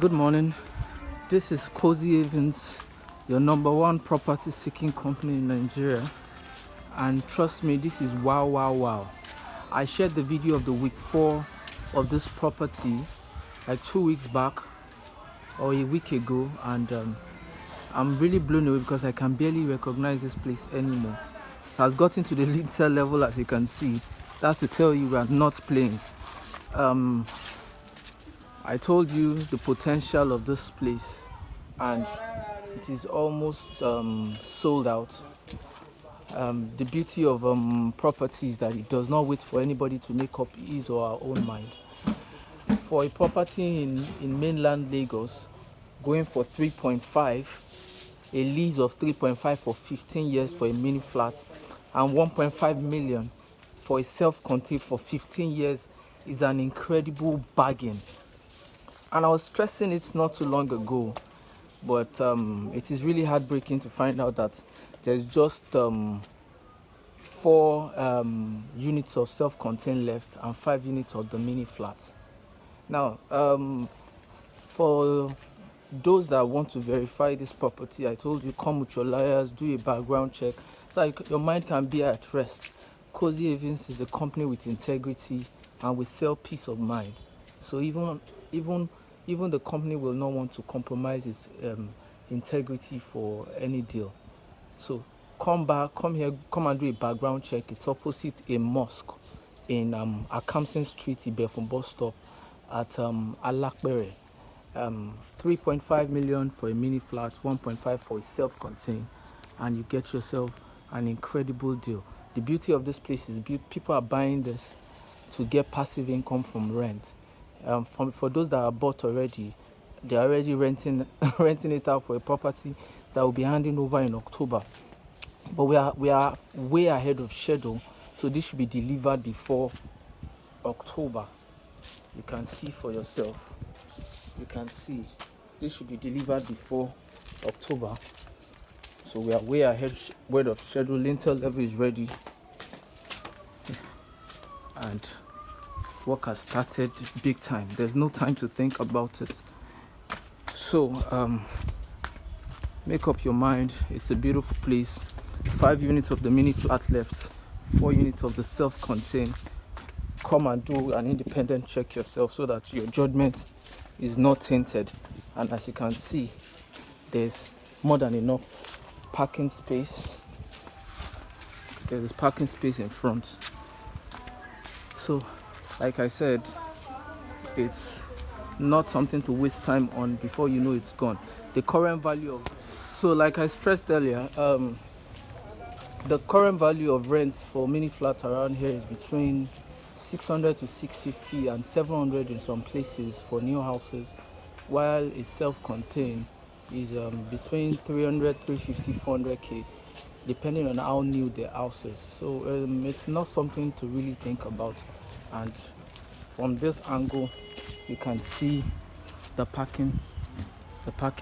Good morning. This is Cozy Evans, your number one property seeking company in Nigeria. And trust me, this is wow. I shared the video of the week 4 of this property like 2 weeks back or a week ago, and I'm really blown away because I can barely recognize this place anymore. It has gotten to the lintel level, as you can see. That's to tell you we are not playing. I told you the potential of this place, and it is almost sold out. The beauty of property is that it does not wait for anybody to make up his or our own mind. For a property in mainland Lagos, going for 3.5, a lease of 3.5 for 15 years for a mini flat, and 1.5 million for a self-contained for 15 years is an incredible bargain. And I was stressing it not too long ago, but it is really heartbreaking to find out that there's just 4 units of self-contained left and 5 units of the mini flat. Now, for those that want to verify this property, I told you, come with your lawyers, do a background check, so your mind can be at rest. Cozy Evans is a company with integrity, and we sell peace of mind. So even the company will not want to compromise its integrity for any deal. So come here, come and do a background check. It's opposite a mosque in Akamsin Street, Ibefun bus stop at Alapere. 3.5 million for a mini flat, 1.5 for a self-contained, and you get yourself an incredible deal. The beauty of this place is people are buying this to get passive income from rent. For those that are bought already, they're already renting it out for a property that will be handing over in October. But we are way ahead of schedule, so this should be delivered before October. You can see for yourself. You can see this should be delivered before October. So we are way ahead of schedule. Lintel level is ready, and work has started big time. There's no time to think about it. So make up your mind. It's a beautiful place. 5 units of the mini flat left, 4 units of the self-contained. Come and do an independent check yourself so that your judgment is not tainted. And as you can see, there's more than enough parking space. There's parking space in front. So like I said, it's not something to waste time on. Before you know, it's gone. The current value of, so like I stressed earlier, the current value of rent for mini flats around here is between 600 to 650 and 700 in some places for new houses, while a self-contained is between 300, 350, 400k, depending on how new the house is. So it's not something to really think about. And from this angle, you can see the parking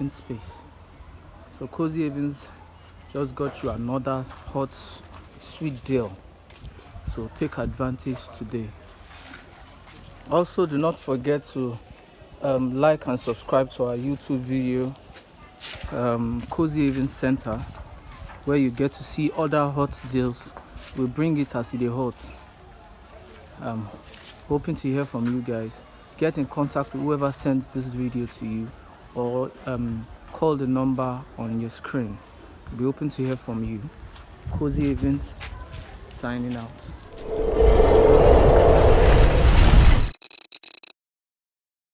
space. So Cozy Evans just got you another hot, sweet deal. So take advantage today. Also, do not forget to like and subscribe to our YouTube video, Cozy Evans Center, where you get to see other hot deals. We bring it as it is hot. Hoping to hear from you guys. Get in contact with whoever sends this video to you, or call the number on your screen. We'll be open to hear from you. Cozy Evans signing out.